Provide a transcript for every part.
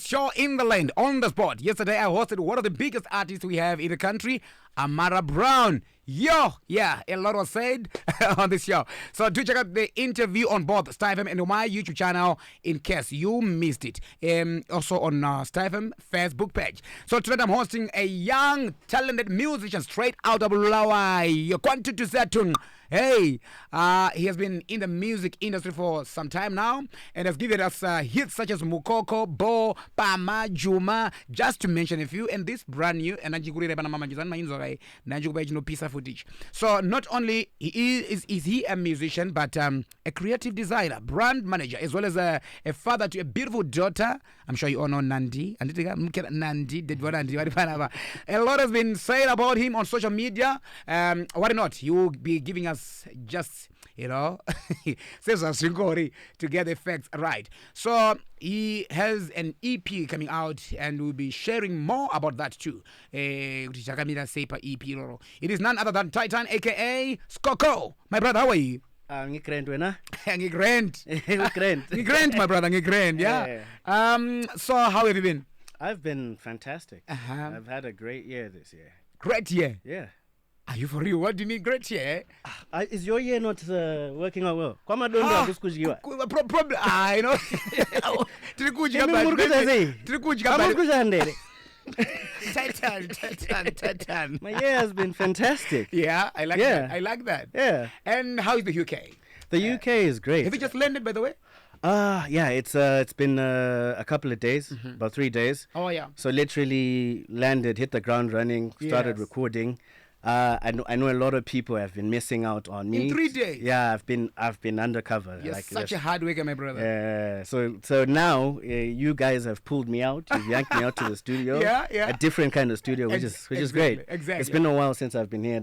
hottest show in the land, on the spot. Yesterday, I hosted one of the biggest artists we have in the country, Amara Brown. Yo, yeah, a lot was said on this show. So do check out the interview on both StyFM and on my YouTube channel in case you missed it. Also on StyFM Facebook page. So tonight I'm hosting a young, talented musician straight out of Lawai. Quantity Zatun. Hey, he has been in the music industry for some time now and has given us hits such as Mukoko, Bo, Pama, Juma, just to mention a few. And this brand new, and footage. So not only is he a musician, but a creative designer, brand manager, as well as a father to a beautiful daughter. I'm sure you all know Nandi. Nandi. A lot has been said about him on social media. Why not? He will be giving us just, says a to get the facts right. So he has an EP coming out and we'll be sharing more about that too. It is none other than Tytan, aka Skoko. My brother, how are you? Ngigrand wena. Ngigrand. Ngigrand. My brother, ngigrand, yeah. So how have you been? I've been fantastic. I've had a great year this year. Great year? Yeah. Are you for real? What do you mean great year? Is your year not working out well? Problem. I know. Titan. My year has been fantastic. Yeah, I like that. I like that. Yeah. And how is the UK? The UK is great. Have you just landed, by the way? Yeah, it's been a couple of days, about 3 days. Oh yeah. So literally landed, hit the ground running, started recording. I know a lot of people have been missing out on me. In 3 days? Yeah, I've been undercover. You're such a hard worker, my brother. So now you guys have pulled me out. You've yanked me out to the studio. Yeah. A different kind of studio, which is great. Exactly. It's been a while since I've been here.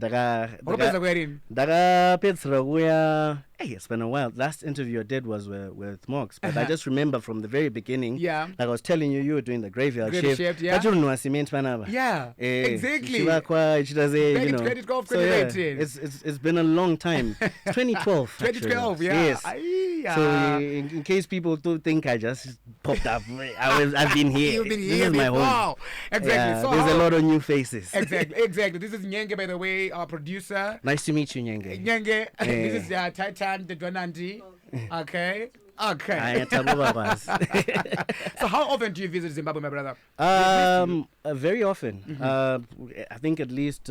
It's been a while. Last interview I did was with Mox, but I just remember from the very beginning. Yeah. Like I was telling you were doing the graveyard shift. Yeah. Yeah. Exactly. Credit golf, so it's been a long time. 2012. 2012, yeah. Yes. So in case people don't think I just popped up, I've been here. You've been this here. Is my home. Wow. Exactly. Yeah, So there's a lot of new faces. Exactly. This is Nyenge, by the way, our producer. Nice to meet you, Nyenge. This is Tytan, the Dwanandi. Okay. So how often do you visit Zimbabwe, my brother? Very often. I think at least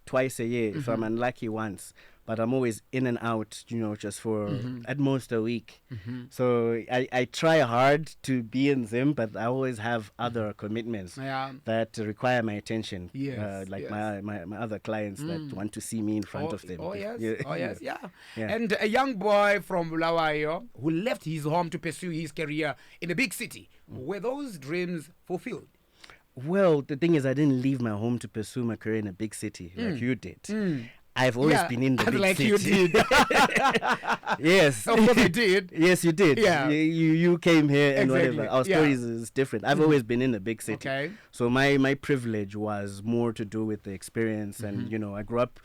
twice a year, if I'm unlucky once. But I'm always in and out, just for at most a week. So I try hard to be in Zim, but I always have other commitments that require my attention. Yes, my other clients that want to see me in front of them. Yeah. And a young boy from Bulawayo who left his home to pursue his career in a big city. Were those dreams fulfilled? Well, the thing is, I didn't leave my home to pursue my career in a big city like you did. I've always been in the big like city. You did. Yes. Of course I did. Yes, you did. Yeah. You came here and whatever. Our stories Yeah. is different. I've always been in a big city. Okay. So my privilege was more to do with the experience and, I grew up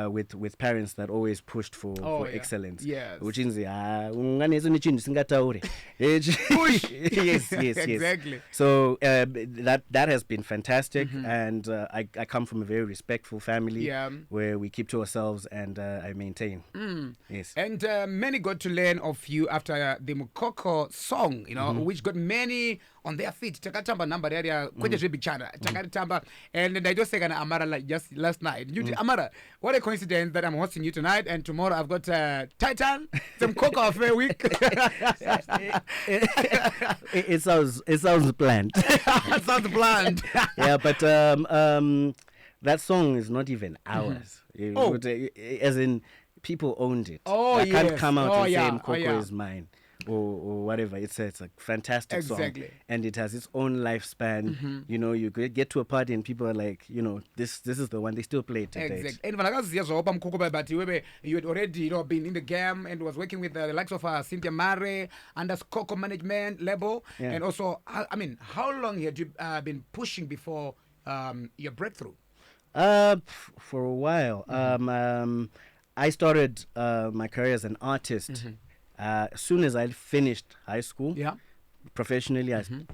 with parents that always pushed for excellence. Yes. Which is Yes. Exactly. So that has been fantastic, and I come from a very respectful family where we keep to ourselves, and I maintain. Yes. And many got to learn of you after the Mukoko song, which got many on their feet. Takatamba number area, quite a big channel. Takatamba, and I just said Amara like just last night. You Amara, what a coincidence that I'm hosting you tonight, and tomorrow I've got Tytan, some Coco Fair Week. It sounds planned. It sounds planned. Yeah, but that song is not even ours. As in, people owned it. I can't come out and say Coco is mine. Or whatever. It's a fantastic song, and it has its own lifespan. You get to a party and people are like, this is the one. They still play it today. Exactly. And but you had already been in the game and was working with the likes of Cynthia Mare under Coco Management label. And also, how long had you been pushing before your breakthrough? For a while. I started my career as an artist. As soon as I finished high school, professionally,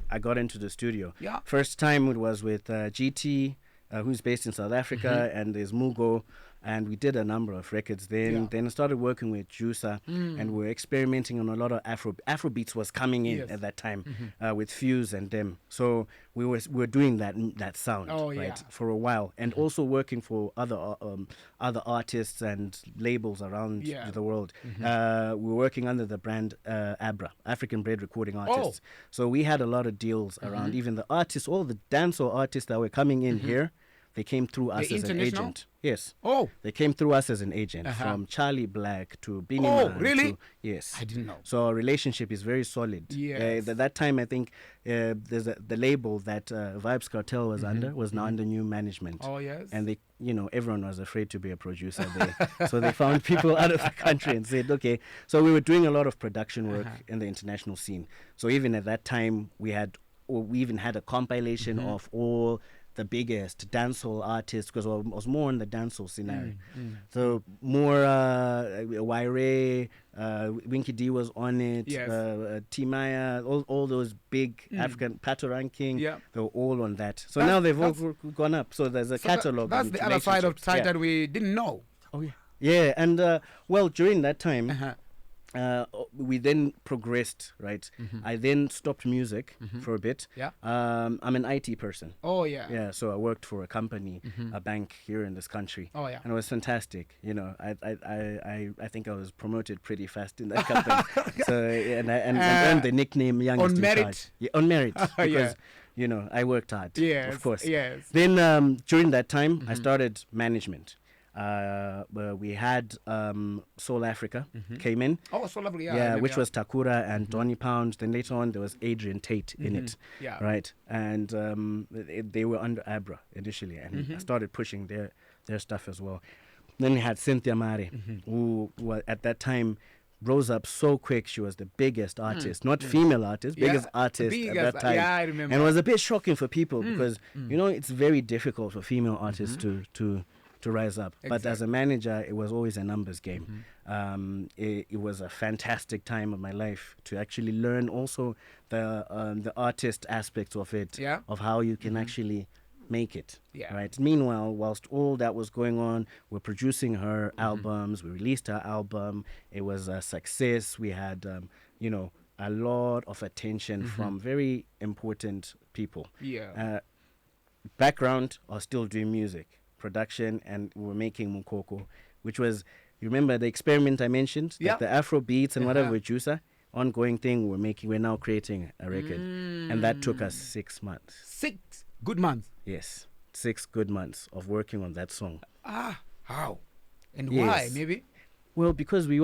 I got into the studio. Yeah. First time it was with GT, who's based in South Africa, and there's Mugo, and we did a number of records. Then I started working with Jusa, and we were experimenting on a lot of Afrobeats was coming in at that time with Fuse and them. So we were doing that sound for a while, and also working for other artists and labels around the world. We were working under the brand Abra, African Bred Recording Artists. So we had a lot of deals around. Even the artists, all the dancehall artists that were coming in here, they came through us as an agent. Yes. Oh. They came through us as an agent, from Charlie Black to Beanie Man. Oh, really? Yes. I didn't know. So our relationship is very solid. Yes. At that time, I think there's the label that Vibes Cartel was under was now under new management. Oh, yes. And they, everyone was afraid to be a producer there. So they found people out of the country and said, okay. So we were doing a lot of production work in the international scene. So even at that time, we even had a compilation of all the biggest dancehall artists, because I was more in the dancehall scenario. So more Waire, Winky D was on it, T Maya, all those big African Pato Ranking, they were all on that. So now they've all gone up. So there's a catalog. That's the other side of Tytan we didn't know. Oh yeah. Yeah, and well, during that time, we then progressed, right? I then stopped music for a bit. I'm an IT person. Oh, yeah. Yeah, so I worked for a company, a bank here in this country. Oh, yeah. And it was fantastic. I think I was promoted pretty fast in that company. So and earned the nickname youngest on merit. in charge. Yeah, on merit. Because I worked hard. Yes, of course. Yes. Then during that time, I started management. We had Soul Africa came in. Oh, Soul Africa, yeah, which was Takura and Donny Pound. Then later on, there was Adrian Tate in it, right? And they were under Abra initially, and I started pushing their stuff as well. Then we had Cynthia Mare, who at that time rose up so quick. She was the biggest artist, not female artist, biggest artist at that time. Yeah, I remember. And it was a bit shocking for people because it's very difficult for female artists to rise up. Exactly. But as a manager, it was always a numbers game. It was a fantastic time of my life to actually learn also the artist aspects of it, of how you can actually make it. Right. Meanwhile, whilst all that was going on, we're producing her albums. We released her album. It was a success. We had, a lot of attention from very important people. Background, I was still doing music production, and we were making Mukoko, which was, you remember the experiment I mentioned, like the Afro beats and whatever with Jusa, ongoing thing we're now creating a record, and that took us 6 months. 6 good months. Yes, 6 good months of working on that song. How and why? Maybe. Well, because we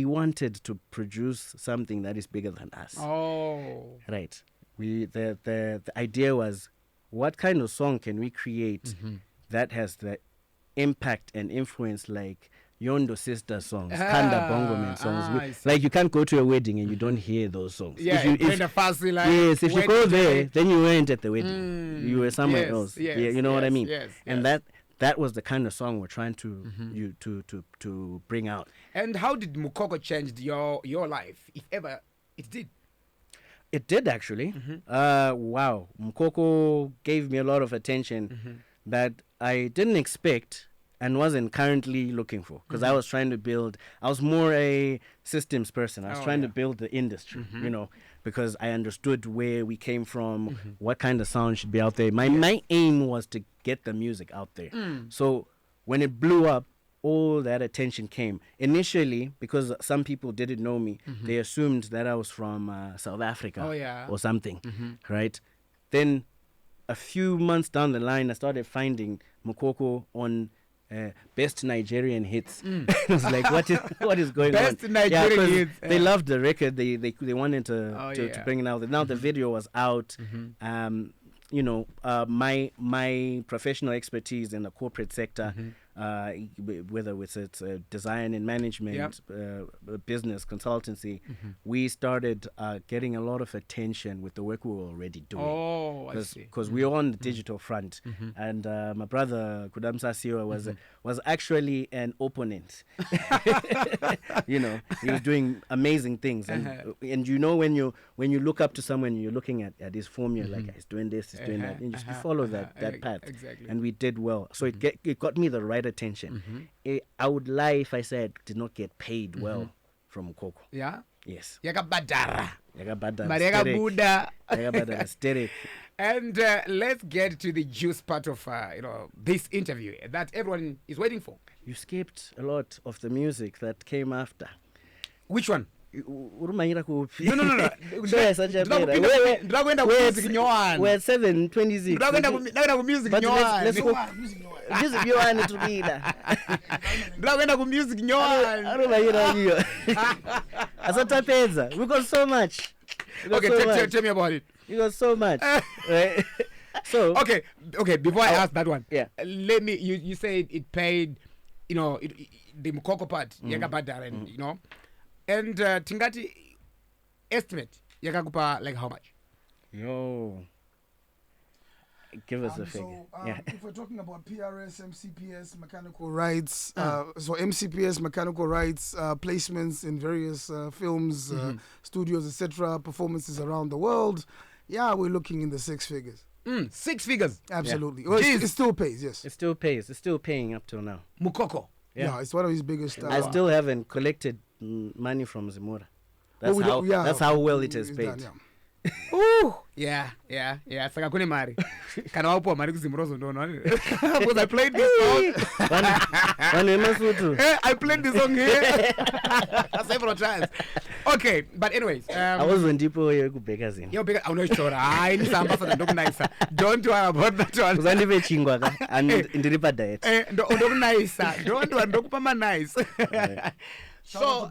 wanted to produce something that is bigger than us. Oh, right. The idea was, what kind of song can we create that has the impact and influence like Yondo Sister songs, Kanda Bongo Man songs? Like you can't go to a wedding and you don't hear those songs. Yeah, if you go there, then you weren't at the wedding. You were somewhere else. Yes, you know what I mean? Yes, and that was the kind of song we're trying to bring out. And how did Mukoko change your life, if ever it did? It did, actually. Wow. Mukoko gave me a lot of attention that I didn't expect and wasn't currently looking for, because I was trying to build, I was more a systems person. I was trying to build the industry, because I understood where we came from, what kind of sound should be out there. My aim was to get the music out there. So when it blew up, all that attention came. Initially, because some people didn't know me, they assumed that I was from South Africa or something, right? Then a few months down the line, I started finding Mukoko on Best Nigerian Hits. I was like, what is going on? Best Nigerian Hits. They loved the record. They wanted to bring it out. Now the video was out. My professional expertise in the corporate sector whether it's design and management, business consultancy, we started getting a lot of attention with the work we were already doing. Oh, I see. Because we were on the digital front, and my brother Kudamsa Siwa was actually an opponent. You know, he was doing amazing things, and you know when you look up to someone, you're looking at his formula, like he's doing this, he's doing that, and you follow that path. Exactly. And we did well, so it got me the right attention. I would lie if I said I did not get paid well from Coco. Yeah. Yes. Yakabadara. Yakabadara. And let's get to the juice part of this interview that everyone is waiting for. You skipped a lot of the music that came after. Which one? No. We're at 7:26. Music. But let's go. Music we got so much. Tell me about it. You got so much. Right? So okay. Before I ask that one, let me. You said it paid, the Mukoko part, Yakabadar, and and Tingati estimate Yakakupa like how much? Yo. Give us a figure. If we're talking about PRS, MCPS, mechanical rights, so MCPS, mechanical rights, placements in various films, studios, etc., performances around the world, we're looking in the 6 figures. 6 figures? Absolutely. Well, it still pays, yes. It still pays. It's still paying up till now. Mukoko? Yeah, it's one of his biggest... I still haven't collected money from Zamora. That's how well it has paid. Done, Ooh, yeah. Saka kune mari. Kana wapo mari kuzimurozo ndo no. Because I played this song. I played this song here several times. Okay, but anyways, I was when people here kubeka Yo beka unoshora. I need some ambassador ndo nice. Don't worry about that one. Uzandive chingwa ka and ndiripa diet. Ndo nice. Don't worry ndo kupama nice. So,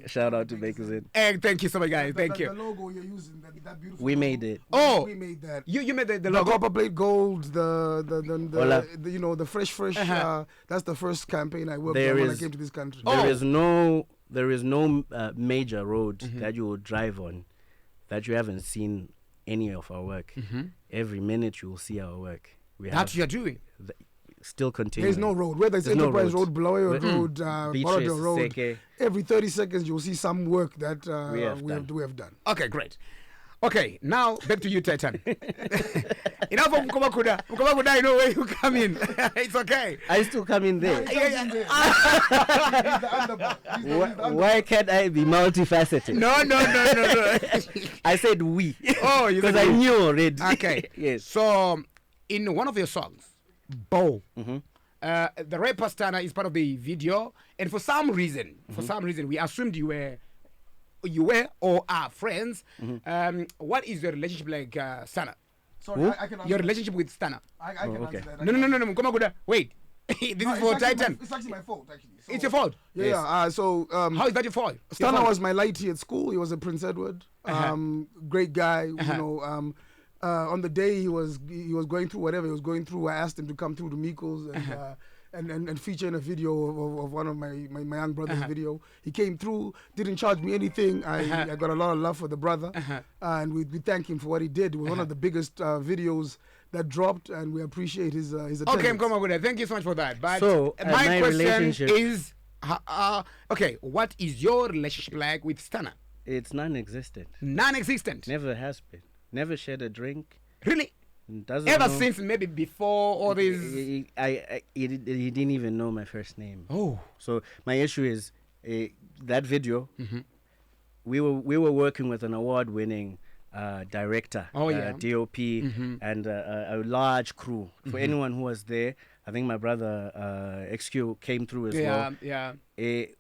shout out to Bakers In. Thank you so much, guys. Thank you. The logo you're using, that beautiful. We made it. Oh, we made that. You made the logo. The copper plate gold, the fresh. That's the first campaign I worked on when I came to this country. There is no major road that you will drive on that you haven't seen any of our work. Every minute you will see our work. That's what you're doing. Still continuing. There's no road. Whether it's Enterprise Road, Bulawayo Road, Borodale Road, Seke. Every 30 seconds you'll see some work that we have done. Okay, great. Okay, now back to you, Tytan. Enough of Mkomakuda. Mkomakuda, I know where you come in. It's okay. I still come in there. Why can't I be multifaceted? No. I said we. Oh, you because I knew already. Okay. Yes. So, in one of your songs, Bow, the rapper Stana is part of the video, and for some reason, we assumed you were or are friends. What is your relationship like, Stana? Sorry, I can answer your relationship with Stana. I can answer that. No. Come on, wait. This is for Tytan. It's actually my fault, actually. So, it's your fault. Yeah. So how is that your fault? Stana was my lightie at school. He was a Prince Edward. Great guy. On the day he was going through whatever he was going through, I asked him to come through to Miko's and feature in a video of one of my young brother's video. He came through, didn't charge me anything. I got a lot of love for the brother, and we thank him for what he did. It was one of the biggest videos that dropped, and we appreciate his attendance. Okay, Mkomakuda, thank you so much for that. But so, my question is, what is your relationship like with Stana? It's non-existent. Non-existent? Never has been. Never shared a drink. Really? Ever since maybe before all this? He didn't even know my first name. Oh. So my issue is that video. We were working with an award-winning director, DOP, and a large crew. For anyone who was there, I think my brother XQ came through as well. Yeah.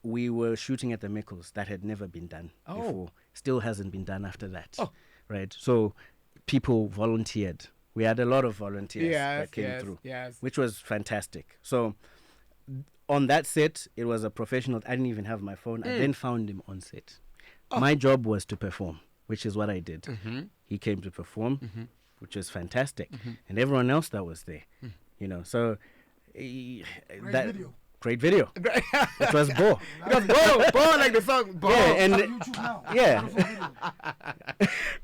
We were shooting at the Mikkels. That had never been done before. Still hasn't been done after that. Oh. Right, so people volunteered. We had a lot of volunteers that came through, which was fantastic. So on that set, it was a professional. I didn't even have my phone. I then found him on set. My job was to perform, which is what I did. He came to perform, which was fantastic, and everyone else that was there, So Great video. Great video. It was Bo. It was Bo like the song Bo. Yeah, and YouTube now.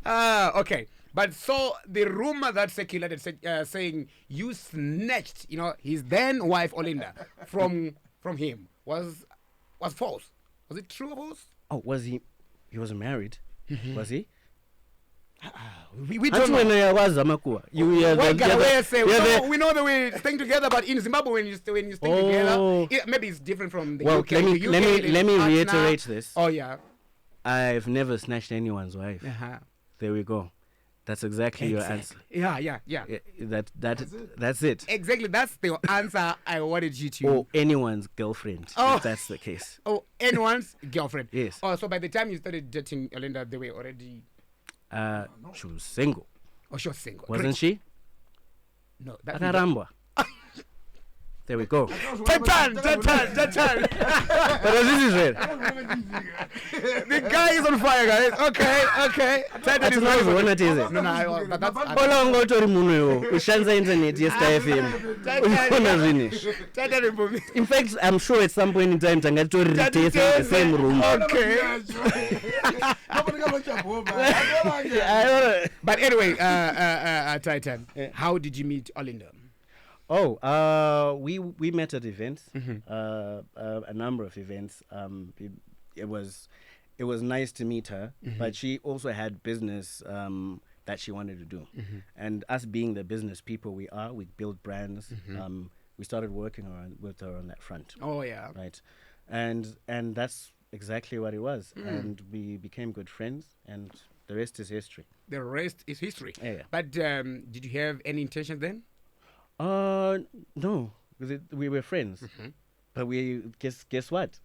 yeah. Okay. But so the rumor that circulated saying you snatched, his then wife Olinda from him was false. Was it true or false? Oh, was he? He wasn't married. Was he? We don't know. We know that we're staying together, but in Zimbabwe, when you stay together, maybe it's different from the UK. Let me reiterate this. Oh yeah, I've never snatched anyone's wife. There we go. That's exactly your answer. Yeah. That's it. Exactly, that's the answer I wanted you to. Or anyone's girlfriend. If that's the case. Oh, anyone's girlfriend. Yes. Oh, so by the time you started dating Olinda, they were already. She was single. Oh, she was single. Wasn't she? No, that's Akarambwa. There we go. Tytan. But this is it. The guy is on fire, guys. Okay. Tytan is not even what is it. No, but that's. In fact, I'm sure at some point in time, Tangato in the same room. Okay. But anyway, Tytan, how did you meet Olinda? Oh, we met at events, a number of events. It was nice to meet her, but she also had business that she wanted to do, and us being the business people we build brands. We started working with her on that front. Oh yeah, right, and that's exactly what it was, and we became good friends, and the rest is history. The rest is history. Yeah. But did you have any intention then? No, because we were friends. But we guess what?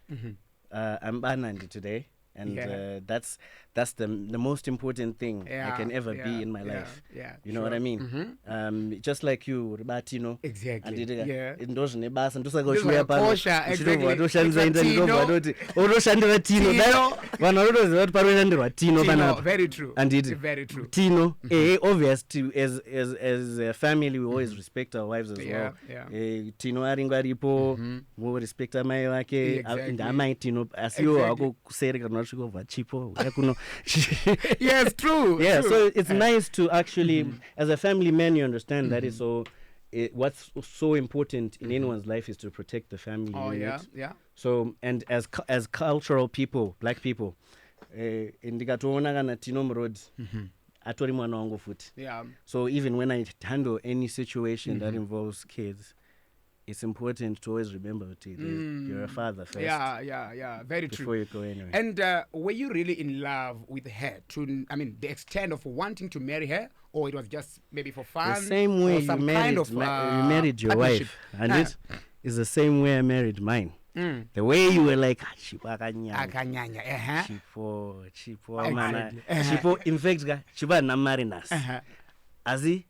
I'm Banandi today, and that's the most important thing I can ever be in my life. Yeah, you know what I mean? Just like you, Batino. Exactly. Yeah. Very true. And very true. Tino, obvious to as a family, we always respect our wives as well. Tino aringaripo, we respect our mai wake, ndamai Tino as you ako kuseri kana chikova chipo. Yes, true. Yeah, true. so it's nice to actually, as a family man, you understand that is so. What's so important in anyone's life is to protect the family unit. Yeah. So, and as cultural people, black people, indikatoona kana tino muroad atori mwana wangu futi. Yeah. So even when I handle any situation that involves kids, it's important to always remember that you're a father first. Yeah. Very true. Before you go anywhere. And were you really in love with her? The extent of wanting to marry her, or it was just maybe for fun? The same way you married your wife, and it is the same way I married mine. The way you were like, chipo, mana, chipo. In fact, chipo na marinas. Azi.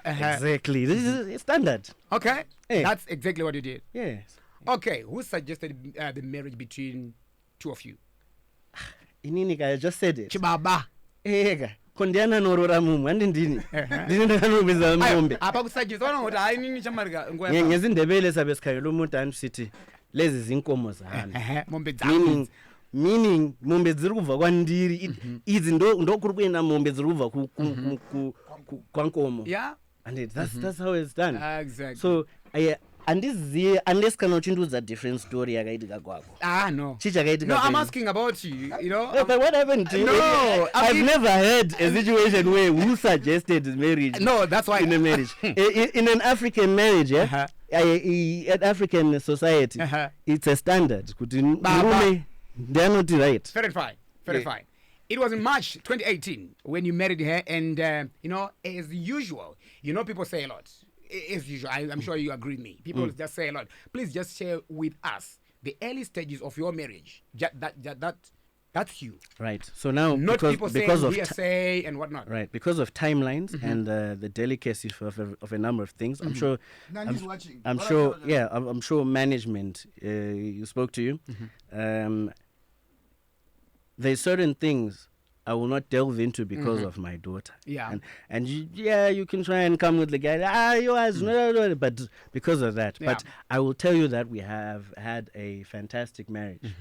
Exactly. This is standard. Okay. That's exactly what you did. Yes. Okay. Who suggested the marriage between two of you? Ininika, I just said it. Chibaba. Kondiana norora mumu andindini. Ndinokubiza ngombe. Apa kusuggest ona kuti hayi nini chamarika ngwa. Ngezindebele sabesikayelo umuntu anisithi lezi zinkomo zahana. Mombe dzami. Meaning mombe dziri kubva kwandiri idzi ndo kuri kuenda mombe dziri kubva kwankomo. Yeah. And that's how it's done. Exactly. So andiziye unless kana uchinduza different story yakaitika kwako. No. Chichakaitika. No, I'm asking about you, No, but what happened to you? No, I've never heard a situation where who suggested marriage. No, that's why in a marriage. In an African marriage, at African society, it's a standard. They're not right. Very fine. It was in March 2018 when you married her, and as usual, people say a lot. As usual, I'm sure you agree with me. People just say a lot. Please just share with us the early stages of your marriage. That's you. Right. So now, not people saying of hearsay and whatnot. Right. Because of timelines and the delicacy of a number of things, I'm sure. I'm sure management you spoke to you. There's certain things I will not delve into because of my daughter. Yeah. And you can try and come with the guy, you guys, but because of that. Yeah. But I will tell you that we have had a fantastic marriage.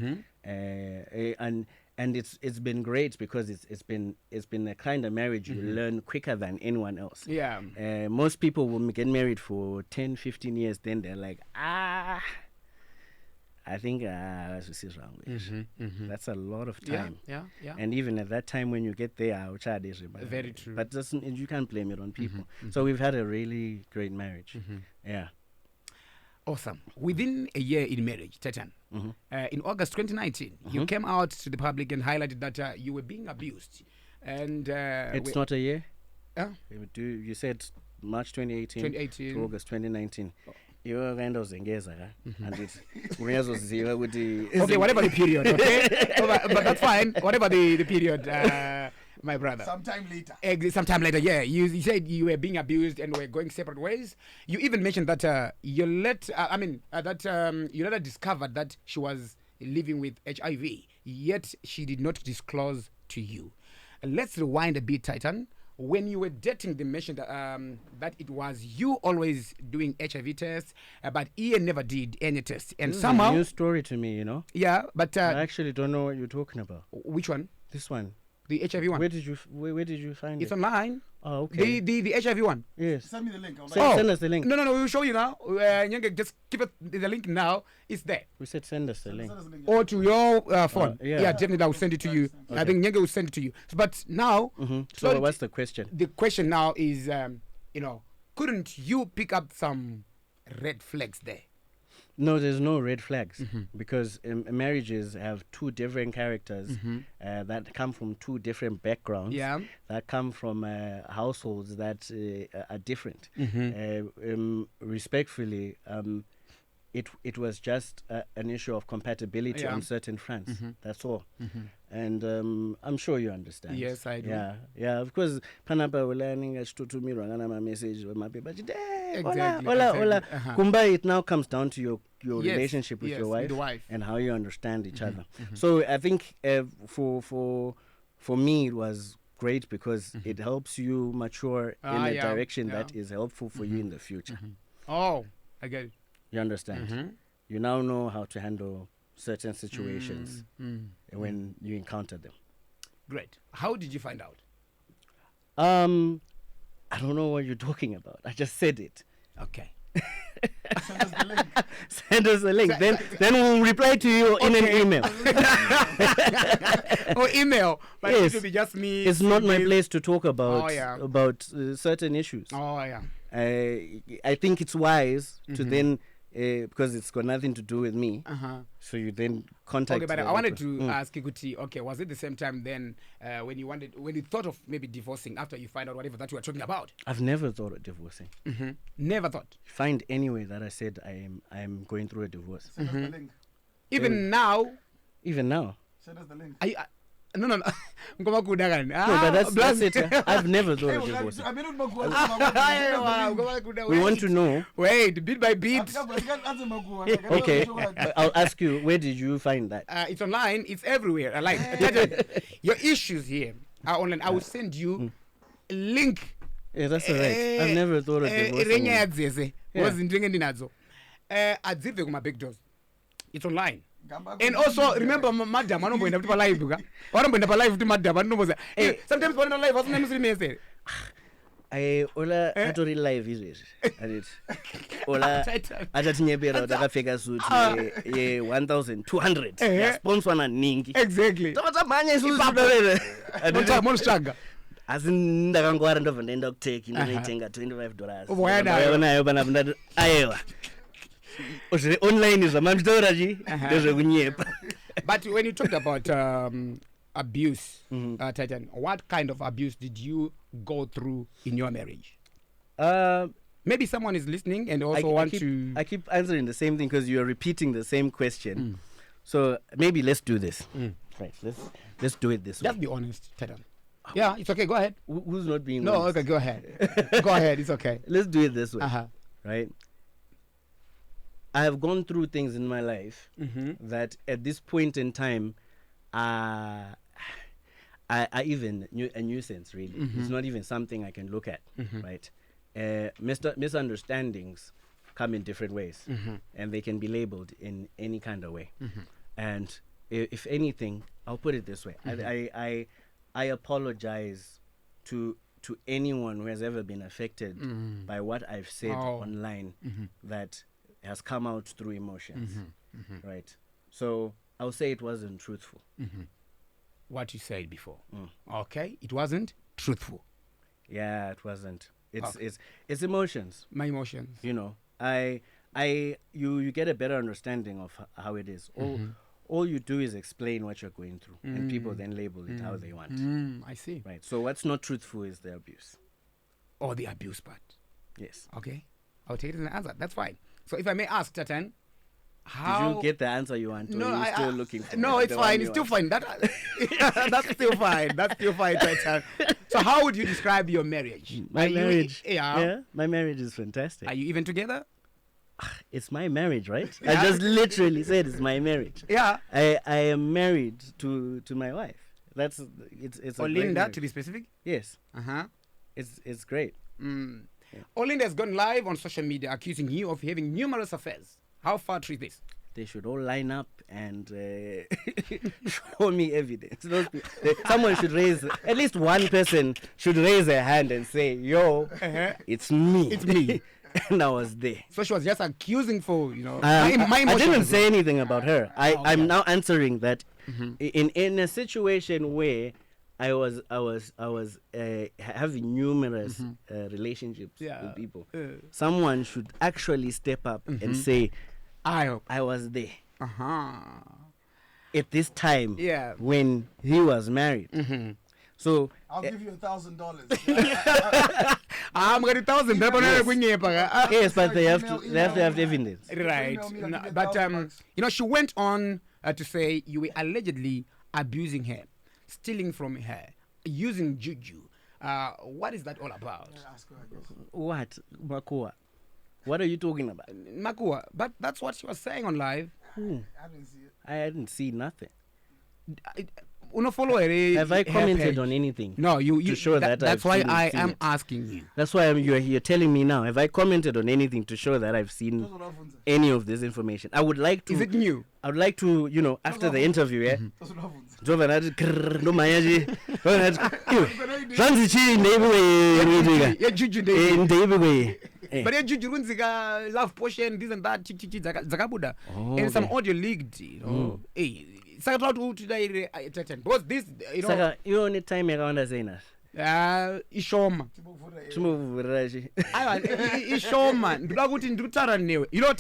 And it's been great because it's been a kind of marriage you learn quicker than anyone else. Yeah. Most people will get married for 10, 15 years, then they're like, I think that's what is wrong with That's a lot of time. Yeah. And even at that time when you get there, Very true. But you can't blame it on people. So we've had a really great marriage. Yeah. Awesome. Within a year in marriage, Tytan, in August 2019, you came out to the public and highlighted that you were being abused. And it's not a year. Yeah. You said March 2018 to August 2019. You kind of zengeza, and it's okay, whatever the period, okay, but that's fine. Whatever the period, my brother. Sometime later. Sometime later, yeah. You said you were being abused and were going separate ways. You even mentioned that you later discovered that she was living with HIV, yet she did not disclose to you. Let's rewind a bit, Tytan. When you were dating, they mentioned that it was you always doing HIV tests, but Ian never did any tests. And this somehow, is a new story to me, Yeah, but I actually don't know what you're talking about. Which one? This one. The HIV one. Where did you find it? It's online. Oh, okay. The HIV one. Yes. Send me the link. Send us the link. No, we'll show you now. Just give it the link now. It's there. We said send us the link. Or to your phone. Yeah. Definitely I will send it to you. Okay. I think Nyenge will send it to you. But now, So what's the question? The question now is, couldn't you pick up some red flags there? No, there's no red flags because marriages have two different characters that come from two different backgrounds. Yeah. That come from households that are different. Respectfully, it was just an issue of compatibility on certain fronts. That's all. And I'm sure you understand. Yes, I do. Yeah. Of course, Panapa will learning to me wrong and my message with my people. Exactly. Hola. Kumba, it now comes down to your relationship with yes, your wife, with the wife and how you understand each other. So I think for me it was great because it helps you mature in a direction that is helpful for you in the future. Oh, I get it. You understand? You now know how to handle certain situations when you encounter them. Great. How did you find out? I don't know what you're talking about. I just said it. Okay. Send us the link. Send us the link. Then we'll reply to you in an email. Or email. But yes. It will be just me. It's not my place to talk about certain issues. Oh, yeah. I think it's wise to then, because it's got nothing to do with me. So you then contact. Okay, but I wanted to ask Kikuti. Okay, was it the same time then when you thought of maybe divorcing after you find out whatever that you were talking about? I've never thought of divorcing. Never thought. Find any way that I said I am going through a divorce. Send us the link. Even now. Send us the link. No. No, but that's it. I've never thought of divorcing. We want to know. Wait, bit by bit. Okay, I'll ask you, where did you find that? It's online. It's everywhere. Like your issues here are online. I will send you a link. Yeah, that's all right. I've never thought of divorcing. It's online. And also remember madam anomboenda kuti pa live ka vanomboenda pa live kuti madam anomboza sometimes when on live asina musiri mese ola atori live izvezvi anditi ola atatinyepera kuti akapfeka suti ye 1200 yasponswa naningi exactly tamanya isusu tudorere monotsvaga asi ndakangwara ndobva ndaenda kuteki ndonoitenga $25 onayo panapa ndati aiwa online is a man story. But when you talked about abuse, Tytan, what kind of abuse did you go through in your marriage? Maybe someone is listening and also I keep answering the same thing because you are repeating the same question. So maybe let's do this. Right. Let's do it this way. Just be honest, Tytan. Yeah, it's okay. Go ahead. Who's not being honest? Okay, go ahead. Go ahead. It's okay. Let's do it this way. Right. I have gone through things in my life that at this point in time, I are even a nuisance, really. It's not even something I can look at, right? Misunderstandings come in different ways, and they can be labeled in any kind of way. And if anything, I'll put it this way: I apologize to anyone who has ever been affected by what I've said online that has come out through emotions, right? So I'll say it wasn't truthful. What you said before. Okay, it wasn't truthful. Yeah, it wasn't. It's emotions. My emotions. You know, you get a better understanding of how it is. All you do is explain what you're going through, and people then label it how they want. I see. Right. So what's not truthful is the abuse. Or the abuse part. Yes. Okay. I'll take it as an answer. That's fine. So if I may ask, Tytan, how... Did you get the answer you want? No, or are you still looking for no, it's fine. It's still fine. That's still fine. That's still fine, Tytan. So how would you describe your marriage? My marriage? Yeah. My marriage is fantastic. Are you even together? It's my marriage, right? I just literally said it's my marriage. Yeah. I am married to my wife. It's Olinda, to be specific? Yes. It's great. Olinda has gone live on social media accusing you of having numerous affairs. How far true is this? They should all line up and show me evidence. Someone should at least one person should raise their hand and say, yo, it's me. It's me. And I was there. So she was just accusing for, my I didn't say anything about her. I'm now answering that in a situation where I was having numerous relationships with people. Someone should actually step up and say, I was there at this time when he was married. So I'll give you $1,000. I'm going to $1,000. Yes, but they have to have evidence. Right. No, but she went on to say you were allegedly abusing her, stealing from her, using juju. What is that all about? What, Makua? What are you talking about? Makua, but that's what she was saying on live. I didn't see it. I didn't see nothing. Have I commented on anything? No, you to show that's why I am asking you. That's why you're telling me now. Have I commented on anything to show that I've seen any of this information? I would like to. Is it new? I would like to, after the interview, but juju love potion, this and that, zakabuda, and some audio leaked. Because this, you only time around as enough. Ishoma.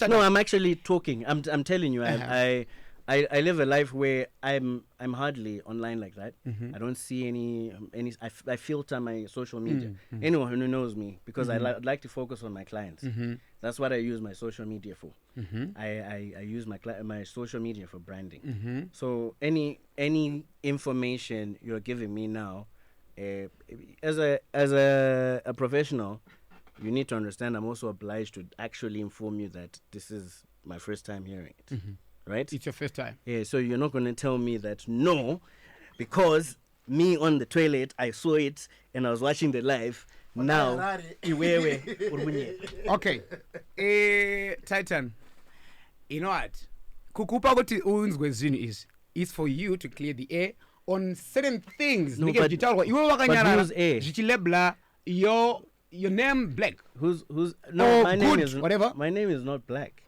No, I'm actually talking. I'm telling you, I live a life where I'm hardly online like that. I don't see any. I filter my social media. Anyone who knows me, because I'd like to focus on my clients. That's what I use my social media for. I use my social media for branding. So any information you're giving me now, as a professional, you need to understand I'm also obliged to actually inform you that this is my first time hearing it. Right? It's your first time. Yeah, so you're not going to tell me that no, because me on the toilet, I saw it and I was watching the live. Now, okay. Tytan, you know what? Kukupa kuti unzwe zini is for you to clear the air on certain things. No, but who's air? Your name black. Who's no? My name is whatever. My name is not black.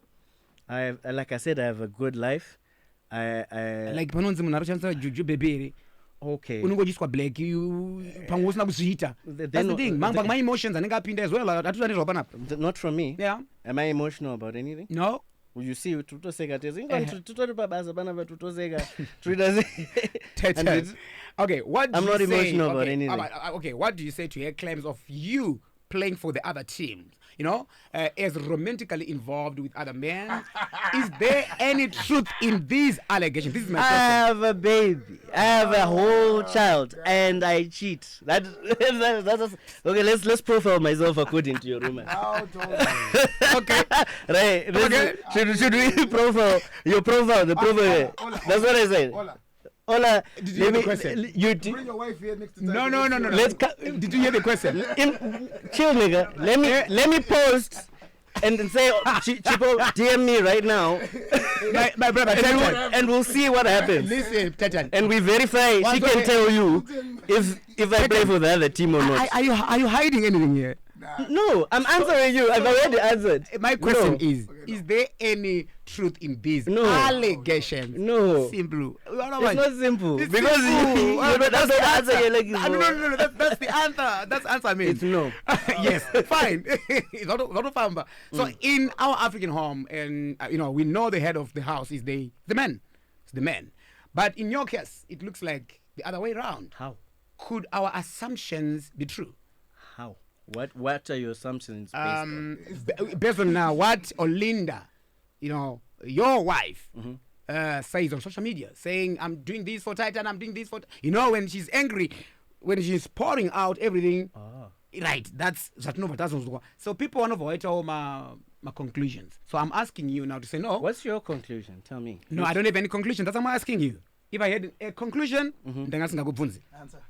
Like I said, I have a good life. Like panonzi munarochanza juju bebere. Okay. Unongojiswa black you pangosina kuzita. That's the thing. My emotions anenge apinda as well. Not from me. Yeah. Am I emotional about anything? No. Well, you see, tutoseka okay, what do I'm you not say? Emotional about anything. Okay, what do you say to her claims of you playing for the other teams? As romantically involved with other men. Is there any truth in these allegations? This is my question. I have a baby. I have a whole child, and I cheat. That's okay. Let's profile myself according to your rumor. Okay. Right. Okay. Should we profile your profile? The profile. That's what I said. Ola, Did you hear the question? Bring your wife here next to No. Did you hear the question? Chill, nigga. Let me post and say, Chipo, DM me right now. my brother, and we'll see what happens. Listen, Tytan. And we verify. She can tell you if I play for the other team or not. Are you hiding anything here? No, I'm answering you. I've already answered. My question is there any truth in these allegations? No. Simple. It's not simple. It's because simple. that's the answer you're looking for. No. That's the answer. That's the answer I mean. It's no. Yes, fine. It's not a famba. So in our African home, and we know the head of the house is the man. It's the man. But in your case, it looks like the other way around. How? Could our assumptions be true? How? What are your assumptions based on? Based on what Olinda, your wife, says on social media, saying, I'm doing this for Tytan, I'm doing this for... when she's angry, when she's pouring out everything, right, that's no. So people want to avoid all my conclusions. So I'm asking you now to say no. What's your conclusion? Tell me. No, I don't have any conclusion. That's what I'm asking you. If I had a conclusion, then Answer.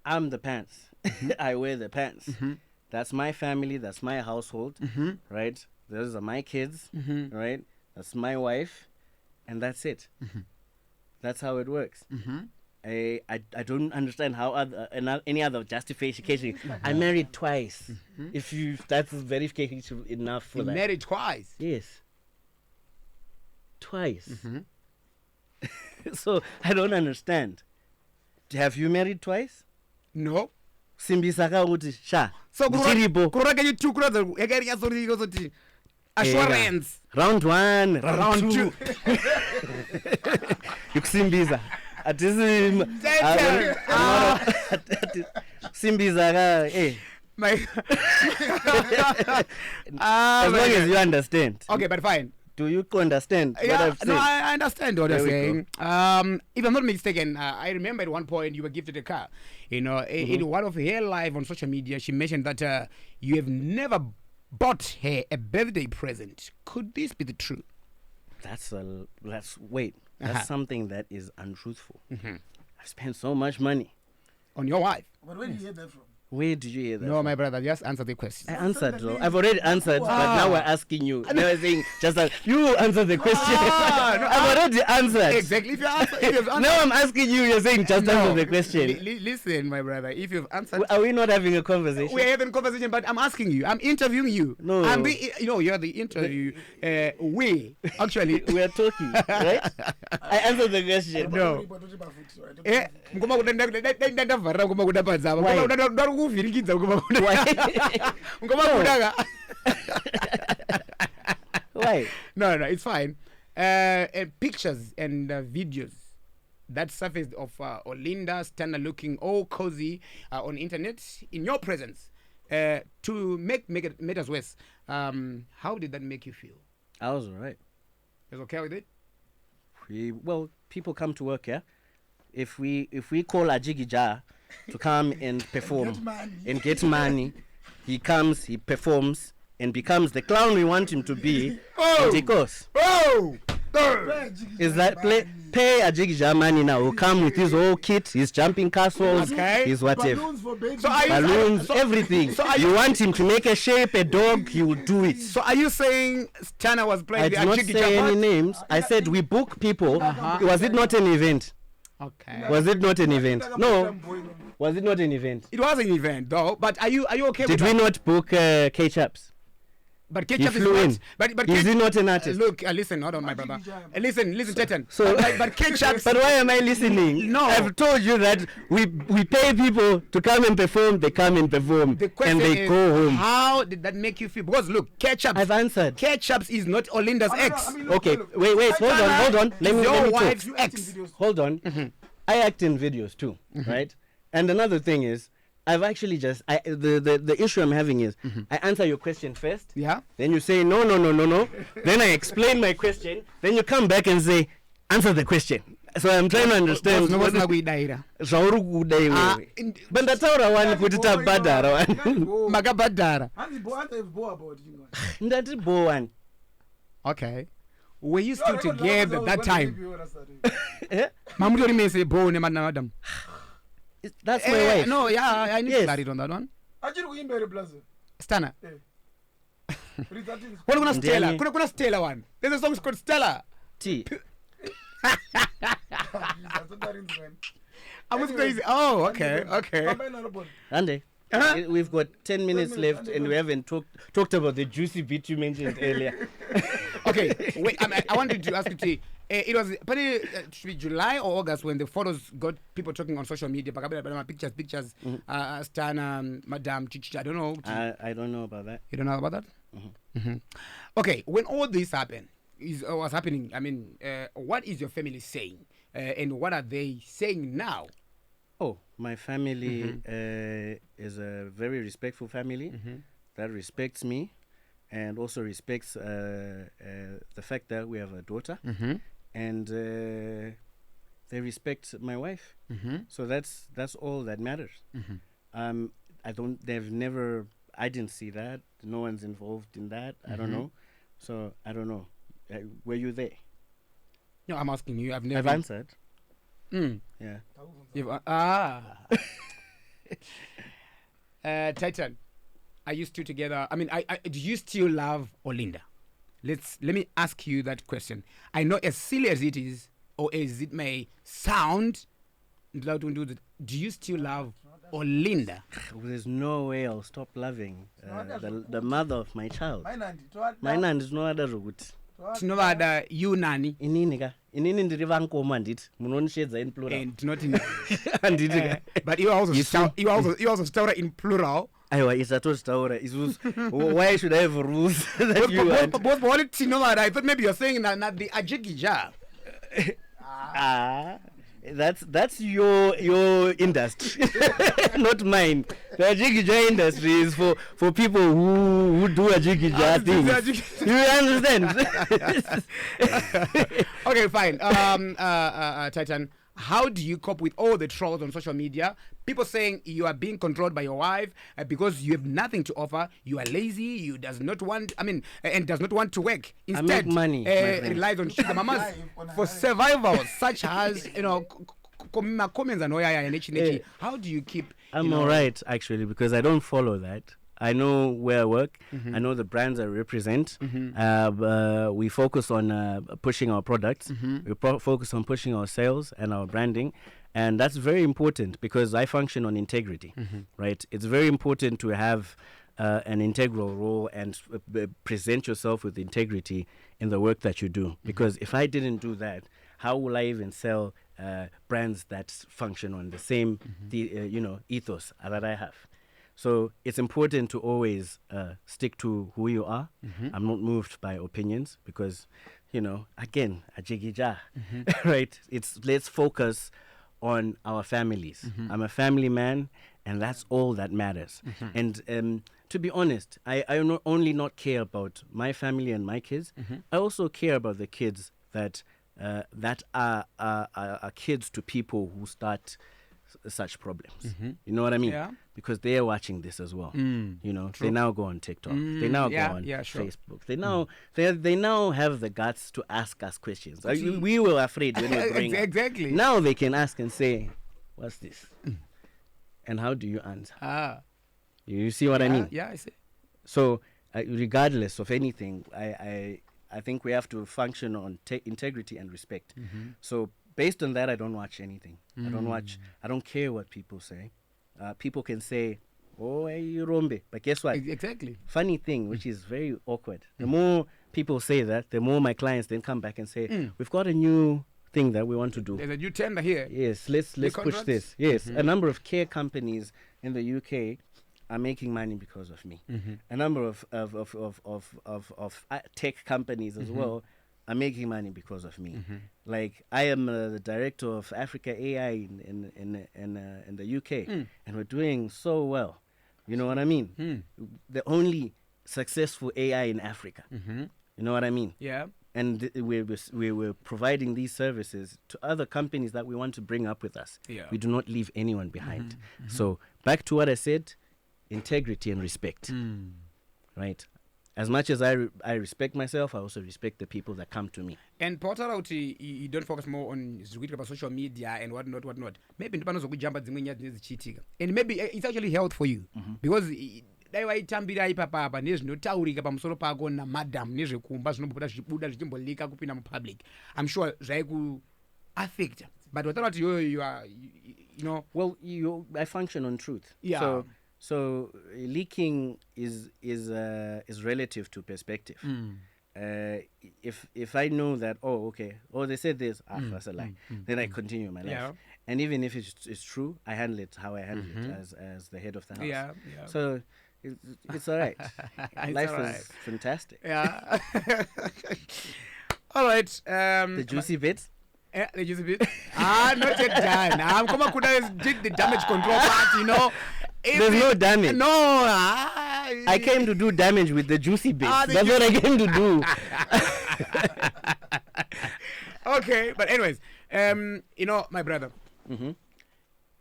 I'm the pants. I wear the pants. That's my family. That's my household. Right? Those are my kids. Right? That's my wife. And that's it. That's how it works. I don't understand how any other justification. I married twice. If that's verification enough for that. Married twice? Yes. Twice. So I don't understand. Have you married twice? No. Simbisaka uti sha. So Chiribo. Assurance. Round 1, round 2. Yukusimbiza. Simbizaka. As long as you understand. Okay, but fine. Do you understand what I've said? No, I understand what you're saying. If I'm not mistaken, I remember at one point you were gifted a car. In one of her live on social media, she mentioned that you have never bought her a birthday present. Could this be the truth? That's something that is untruthful. I've spent so much money on your wife. But where did you hear that from? Where did you hear that? No, my brother, just answer the question. I answered, though. I've already answered, but now we're asking you. Now we're saying, just that you answer the question. I've already answered. Exactly. If you've answered. Now I'm asking you, you're saying, just answer the question. Listen, my brother, if you've answered. Are we not having a conversation? We're having a conversation, but I'm asking you. I'm interviewing you. No. You're the interview. We are talking, right? I answered the question. No. Why? No, it's fine. Pictures and videos that surfaced of Olinda Stana looking all cozy on internet in your presence to make matters worse. How did that make you feel? I was alright. You was okay with it? People come to work, yeah. If we call AJIGI JAH to come and perform and get money, he comes, he performs, and becomes the clown we want him to be. And he goes. Is that pay AJIGI JAH money now? He'll come with his whole kit, his jumping castles, his whatever. Balloons, everything. You want him to make a shape, a dog, he will do it. So are you saying Stana was playing the AJIGI JAH? I did not say any names. I said we book people. Was it not an event? Okay. Was it not an event? No. Was it not an event? It was an event, though. But are you okay with that? Did we not book K-Chaps? But K-Chaps is not. But is he not an artist? Look, listen, hold on, my brother. Listen, Tytan. So, but K-Chaps. But why am I listening? No. I've told you that we pay people to come and perform. They come and perform. The question and they is, go home. How did that make you feel? Because look, K-Chaps. I've answered. K-Chaps is not Olinda's ex. Okay, wait, hold on. Let me your talk. wife's ex. Hold on. I act in videos too, right? And another thing is, I've actually the issue I'm having is, I answer your question first. Yeah. Then you say, no. Then I explain my question. Then you come back and say, answer the question. So I'm trying to understand. No, But Ndataura one put it up badara. Magabadara. Ndati bo one. Okay. were you still together at that time? Mamutori may say, "Bone, madam." That's my wife. No, yeah, I need to clarity on that one. Stana. What gonna Stella? Gonna Stella one. There's a song called Stella. T. I was crazy. Oh, okay. Andy, we've got 10 minutes left and we haven't talked about the juicy bit you mentioned earlier. Okay, wait, I wanted to ask you, T. It was probably should be July or August when the photos got people talking on social media. Pictures. Stan, Madame, Chichi. I don't know. I don't know about that. You don't know about that? Okay, when all this happened, was happening, I mean, what is your family saying? And what are they saying now? Oh, my family is a very respectful family that respects me and also respects the fact that we have a daughter. And they respect my wife. So that's all that matters. I didn't see that. No one's involved in that. I don't know. So I don't know. Were you there? No, I'm asking you. I've answered. Yeah. Tytan, are you still together? I mean, do you still love Olinda? Let me ask you that question. I know as silly as it is, or as it may sound, do you still love Olinda? There's no way I'll stop loving the mother of my child. My nand is no other route. Tinovada you nani inini ndiri vankoma nditi munonishedza in plural and not in but you also staura in plural. Aiwa isatozitaura isusu. Why should I have rules that you want? Both Tinovada, I thought maybe you're saying not the AJIGI JAH. That's your industry, not mine. The AJIGI JAH industry is for people who do AJIGI JAH things. You understand? Okay, fine. Tytan, how do you cope with all the trolls on social media? People saying you are being controlled by your wife because you have nothing to offer. You are lazy. You does not want. And does not want to work. Instead, I make money. Relies on sugar mamas for survival, such as comments and how do you keep? I'm all right actually because I don't follow that. I know where I work. I know the brands I represent. We focus on pushing our products. We focus on pushing our sales and our branding. And that's very important because I function on integrity, right? It's very important to have an integral role and present yourself with integrity in the work that you do. Because if I didn't do that, how will I even sell brands that function on the same ethos that I have? So it's important to always stick to who you are. I'm not moved by opinions because, again, AJIGI JAH, right? Let's focus on our families. I'm a family man, and that's all that matters. And to be honest, I not only not care about my family and my kids, I also care about the kids that are kids to people who start such problems. You know what I mean? Yeah. Because they are watching this as well. They now go on TikTok. They now go on Facebook. They now have the guts to ask us questions. We were afraid when we were growing up. Exactly. Now they can ask and say, "What's this?" And how do you answer? You see what I mean? Yeah, I see. So regardless of anything, I think we have to function on integrity and respect. So based on that, I don't watch anything. I don't care what people say. People can say, "Oh, you rombe," but guess what? Exactly. Funny thing, which is very awkward. The more people say that, the more my clients then come back and say, "We've got a new thing that we want to do. There's a new tender here." Yes, let's push this. Yes, a number of care companies in the UK are making money because of me. A number of tech companies as well are making money because of me. Like I am the director of Africa AI in the UK, and we're doing so well. You know what I mean? The only successful AI in Africa. You know what I mean? Yeah. And we're providing these services to other companies that we want to bring up with us. Yeah. We do not leave anyone behind. So back to what I said, integrity and respect. Right? as much as I respect myself, I also respect the people that come to me. And Porter out, you don't focus more on about social media and whatnot. Maybe and maybe it's actually health for you because daiwaitambira ipapapa nezvinotaurika pamusoro pako namadam nezvekumba zvinobhuda zvichibuda zvichimbolika kupinda mupublic. I'm sure zvaiku affect, but without you are, you know. Well, I function on truth. Yeah. So leaking is relative to perspective. If I know that, they said this, that's a lie, then I continue my life. Yeah. And even if it's true, I handle it how I handle it as the head of the house. Yeah. So it's all right. Life is fantastic. Yeah. All right. The juicy bits. Yeah, the juicy bit. Not yet done. I'm coming to dig the damage control part, you know. There's no damage. No. I came to do damage with the juicy bits. That's what I came to do. Okay, but anyways, you know, my brother.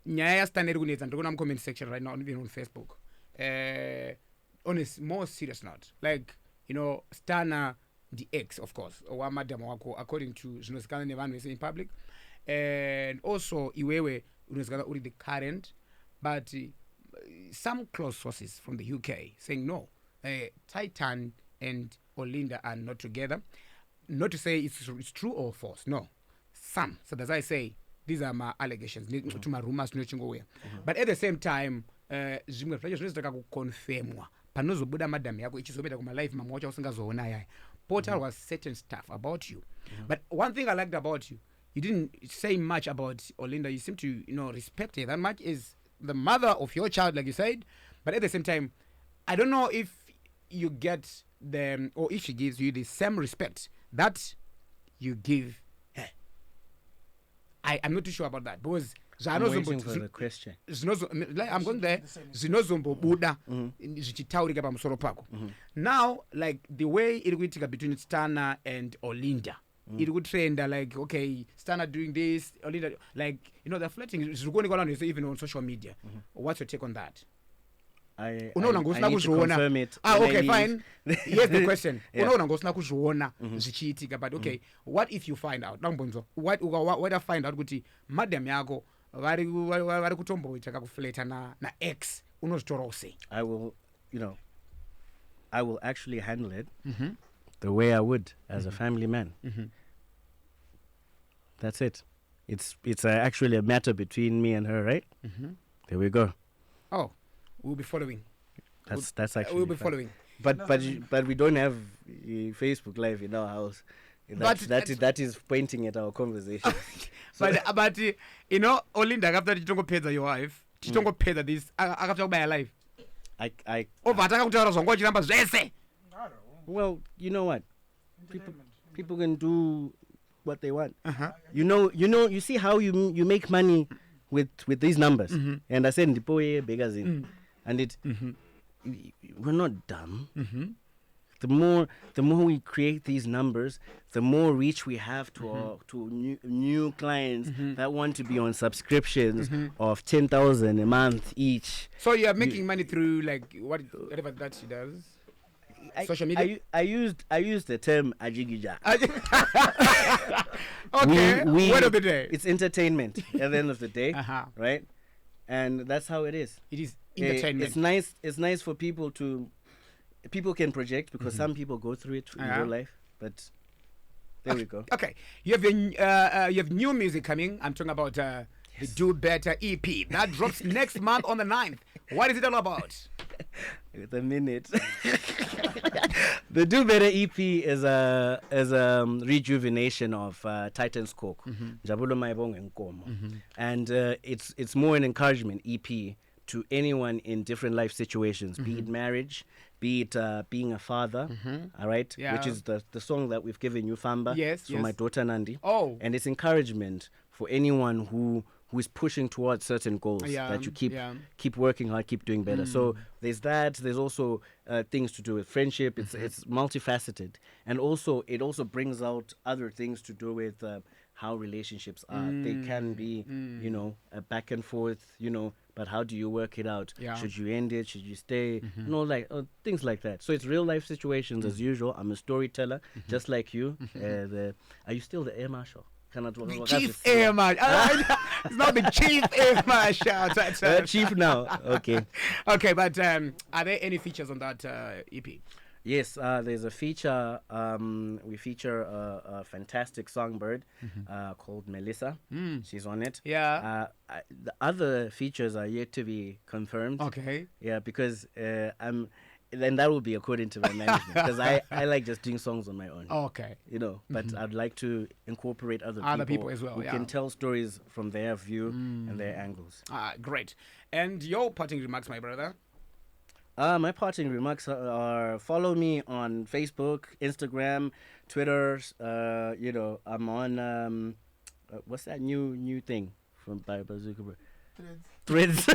Nyaya standard kunetsa ndikona mu comment section right now, even on Facebook. On a more serious note, like, you know, Stana the ex, of course, or madam wako, according to zvinozikana nevanhu in public, and also iwewe unozikana uri the current, but some close sources from the UK saying no, Tytan and Olinda are not together. Not to say it's true or false, no. Some. So as I say, these are my allegations, to my rumors, but at the same time, zvimwe zvacho zvinozotaka kuconfirmwa panozobuda madam yako ichizopeta kumalife mamwe wacho usingazoona yaya. Portal was certain stuff about you, but one thing I liked about you, you didn't say much about Olinda. You seem to, you know, respect her that much. Is the mother of your child, like you said, but at the same time, I don't know if you get them or if she gives you the same respect that you give her. I'm not too sure about that because I'm waiting for the question. I'm going there. Buddha now, like the way it would take between Stana and Olinda, it would trend like, okay, Stana doing this, Olinda, like, you know, the flirting is going on even on social media. What's your take on that? I need to confirm it. Okay, fine. Here's the question. But okay, what if you find out? What I find out, madam yako vari kutomboita kakufleta na ex unozvitora sei? I will actually handle it the way I would as a family man. That's it. It's actually a matter between me and her, right? There we go. Oh, we'll be following. That's actually we'll be following. But we don't have Facebook Live in our house. That is pointing at our conversation. But you know, Olinda after tichongopedza your wife, tichongopedza this akapedza kubaya live. I Takakutaura zvongo chiramba zvese. Well, you know what? People can do what they want. You see how you make money with these numbers. And I said ndipoye begazin. And we're not dumb. The more we create these numbers, the more reach we have to new clients that want to be on subscriptions of 10,000 a month each. So you are making money through like whatever that she does. Social media. I used the term AJIGI JAH. Okay. Word of the day. It's entertainment at the end of the day, right? And that's how it is. It is entertainment. It's nice for people can project because some people go through it in real life, but there we go. Okay, you have new music coming. I'm talking about the Do Better EP that drops next month on the 9th. What is it all about? With a minute. The Do Better EP is a rejuvenation of Tytan's Coke, Jabulo Maibong Nkomo, and it's more an encouragement EP to anyone in different life situations, be it marriage, be it being a father, all right, which is the song that we've given you, Famba, for my daughter Nandi. Oh. And it's encouragement for anyone who is pushing towards certain goals that you keep working hard, keep doing better. So there's that. There's also things to do with friendship. It's multifaceted, and also it also brings out other things to do with how relationships are. They can be, you know, a back and forth, you know, but how do you work it out? Yeah. Should you end it? Should you stay? You know, like things like that. So it's real life situations as usual. I'm a storyteller, just like you. Are you still the air marshal? The chief air marshal. It's not the chief air marshal. Chief now. Okay. Okay, but are there any features on that EP? Yes, there's a feature. We feature a fantastic songbird called Melissa. She's on it. Yeah. The other features are yet to be confirmed. Okay. Yeah, because then that will be according to my management, because I like just doing songs on my own. Okay. You know, but I'd like to incorporate other people as well, who can tell stories from their view and their angles. Great. And your parting remarks, my brother? My parting remarks are follow me on Facebook, Instagram, Twitter. You know, I'm on what's that new thing from Bible Zuckerberg? Threads.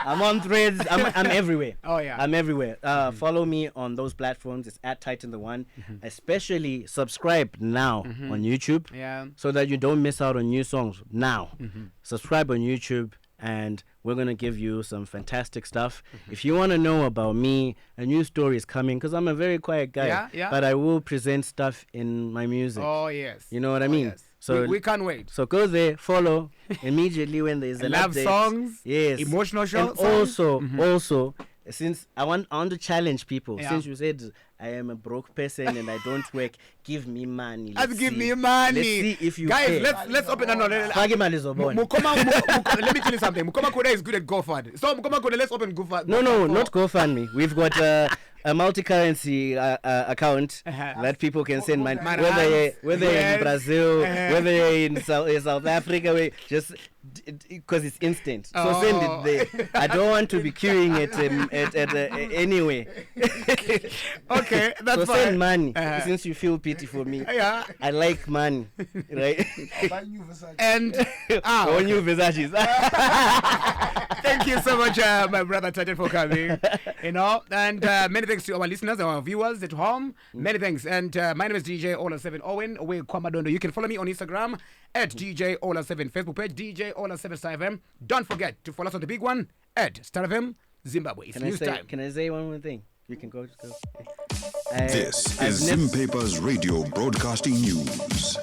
I'm on Threads. I'm everywhere. Oh yeah. I'm everywhere. Follow me on those platforms. It's at Tytan the One. Especially subscribe now on YouTube. Yeah. So that you don't miss out on new songs now. Subscribe on YouTube, and we're going to give you some fantastic stuff. If you want to know about me, a new story is coming, because I'm a very quiet guy. Yeah. But I will present stuff in my music. Oh yes. You know what I mean? Yes. So we can't wait. So go there, follow immediately when there's an love update. songs. Yes. Emotional songs. Also, since I want to challenge people. Yeah. Since you said I am a broke person and I don't work, give me money. Give me money. Let's see if you guys. pay. Let's open another. Let me tell you something. Mukoma Koda is good at GoFund. So Mukoma Koda, let's open GoFund. No, not GoFundMe. We've got a multi-currency account that people can send money. Whether you're in Brazil, whether you're in South Africa, just because it's instant. So send it there. I don't want to be queuing it anyway. Okay, that's so fine. Send money since you feel pity for me. Yeah. I like money, right? And new Versace's. Thank you so much, my brother Tytan, for coming. You know, and many thanks to our listeners, our viewers at home. Many thanks. And my name is DJ Ola7 Owen. You can follow me on Instagram at DJ Ola7, Facebook page DJ Ola7 Star FM. Don't forget to follow us on the big one at Star FM Zimbabwe. It's news time. Can I say one more thing? You can go. This is Zim Papers Radio Broadcasting News.